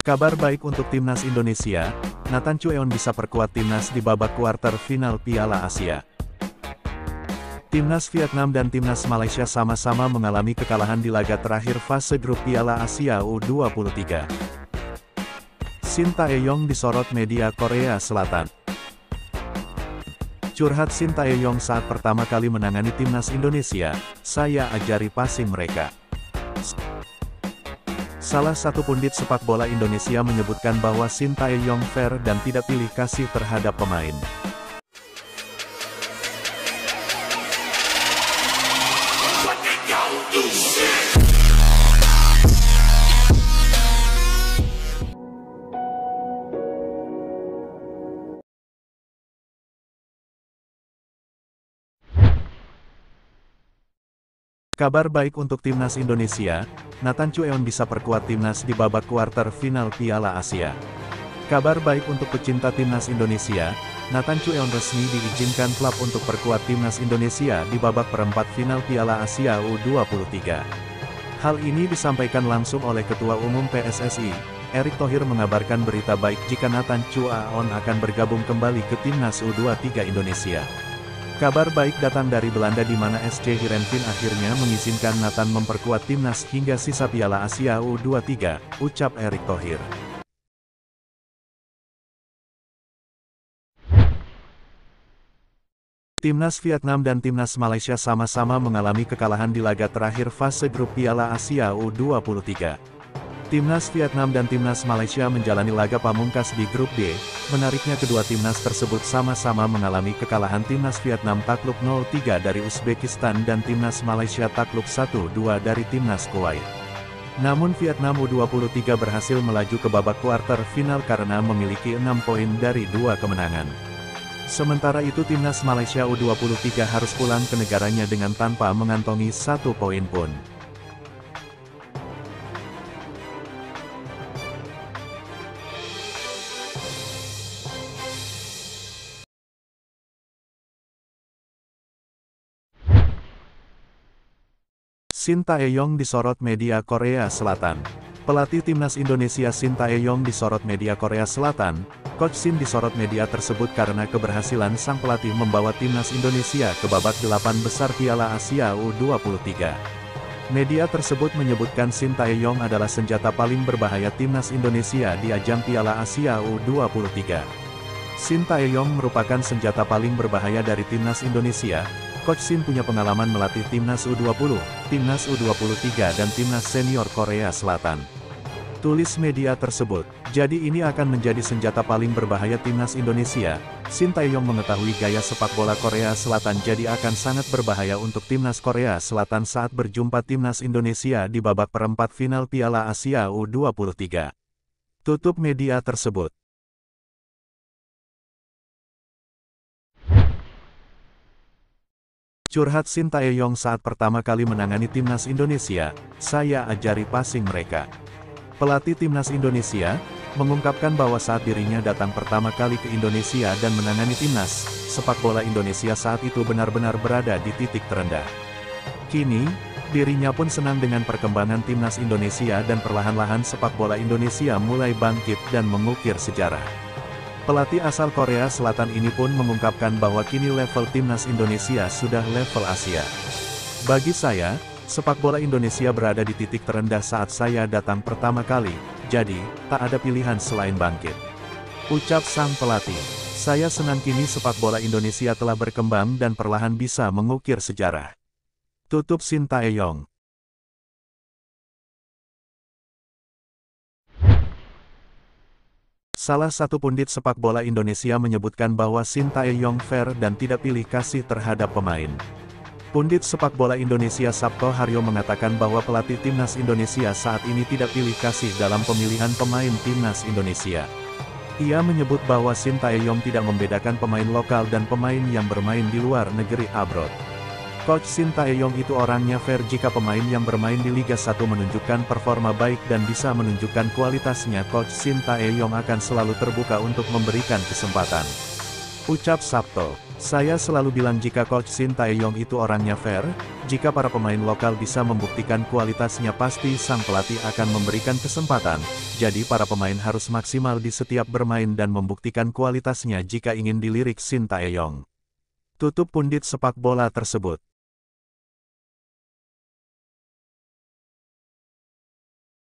Kabar baik untuk timnas Indonesia, Nathan Chueon bisa perkuat timnas di babak kuarter final Piala Asia. Timnas Vietnam dan timnas Malaysia sama-sama mengalami kekalahan di laga terakhir fase grup Piala Asia U23. Shin Tae-yong disorot media Korea Selatan. Curhat Shin Tae-yong saat pertama kali menangani timnas Indonesia, saya ajari passing mereka. Salah satu pundit sepak bola Indonesia menyebutkan bahwa Shin Tae-yong fair dan tidak pilih kasih terhadap pemain. Kabar baik untuk timnas Indonesia, Nathan Chueon bisa perkuat timnas di babak kuarter final Piala Asia. Kabar baik untuk pecinta timnas Indonesia, Nathan Chueon resmi diizinkan klub untuk perkuat timnas Indonesia di babak perempat final Piala Asia U23. Hal ini disampaikan langsung oleh Ketua Umum PSSI, Erick Thohir mengabarkan berita baik jika Nathan Chueon akan bergabung kembali ke timnas U23 Indonesia. Kabar baik datang dari Belanda di mana SC Heerenveen akhirnya mengizinkan Nathan memperkuat timnas hingga sisa Piala Asia U23, ucap Erick Thohir. Timnas Vietnam dan timnas Malaysia sama-sama mengalami kekalahan di laga terakhir fase grup Piala Asia U23. Timnas Vietnam dan timnas Malaysia menjalani laga pamungkas di grup D. Menariknya kedua timnas tersebut sama-sama mengalami kekalahan. Timnas Vietnam takluk 0-3 dari Uzbekistan dan timnas Malaysia takluk 1-2 dari timnas Kuwait. Namun Vietnam U23 berhasil melaju ke babak kuarter final karena memiliki 6 poin dari 2 kemenangan. Sementara itu timnas Malaysia U23 harus pulang ke negaranya dengan tanpa mengantongi 1 poin pun. Shin Tae-yong disorot media Korea Selatan. Pelatih timnas Indonesia Shin Tae-yong disorot media Korea Selatan. Coach Shin disorot media tersebut karena keberhasilan sang pelatih membawa timnas Indonesia ke babak 8 besar Piala Asia U23. Media tersebut menyebutkan Shin Tae-yong adalah senjata paling berbahaya timnas Indonesia di ajang Piala Asia U23. Shin Tae-yong merupakan senjata paling berbahaya dari timnas Indonesia. Coach Shin punya pengalaman melatih timnas U20, timnas U23 dan timnas senior Korea Selatan. Tulis media tersebut, jadi ini akan menjadi senjata paling berbahaya timnas Indonesia. Shin Tae-yong mengetahui gaya sepak bola Korea Selatan jadi akan sangat berbahaya untuk timnas Korea Selatan saat berjumpa timnas Indonesia di babak perempat final Piala Asia U23. Tutup media tersebut. Curhat Shin Tae-yong saat pertama kali menangani timnas Indonesia, saya ajari passing mereka. Pelatih timnas Indonesia mengungkapkan bahwa saat dirinya datang pertama kali ke Indonesia dan menangani timnas, sepak bola Indonesia saat itu benar-benar berada di titik terendah. Kini, dirinya pun senang dengan perkembangan timnas Indonesia dan perlahan-lahan sepak bola Indonesia mulai bangkit dan mengukir sejarah. Pelatih asal Korea Selatan ini pun mengungkapkan bahwa kini level timnas Indonesia sudah level Asia. Bagi saya, sepak bola Indonesia berada di titik terendah saat saya datang pertama kali, jadi, tak ada pilihan selain bangkit. Ucap sang pelatih, saya senang kini sepak bola Indonesia telah berkembang dan perlahan bisa mengukir sejarah. Tutup Shin Tae-yong. Salah satu pundit sepak bola Indonesia menyebutkan bahwa Shin Tae-yong fair dan tidak pilih kasih terhadap pemain. Pundit sepak bola Indonesia Sabto Haryo mengatakan bahwa pelatih timnas Indonesia saat ini tidak pilih kasih dalam pemilihan pemain timnas Indonesia. Ia menyebut bahwa Shin Tae-yong tidak membedakan pemain lokal dan pemain yang bermain di luar negeri abroad. Coach Shin Tae-yong itu orangnya fair jika pemain yang bermain di Liga 1 menunjukkan performa baik dan bisa menunjukkan kualitasnya. Coach Shin Tae-yong akan selalu terbuka untuk memberikan kesempatan. Ucap Sabto, saya selalu bilang jika Coach Shin Tae-yong itu orangnya fair, Jika para pemain lokal bisa membuktikan kualitasnya pasti sang pelatih akan memberikan kesempatan, jadi para pemain harus maksimal di setiap bermain dan membuktikan kualitasnya jika ingin dilirik Shin Tae-yong. Tutup pundit sepak bola tersebut.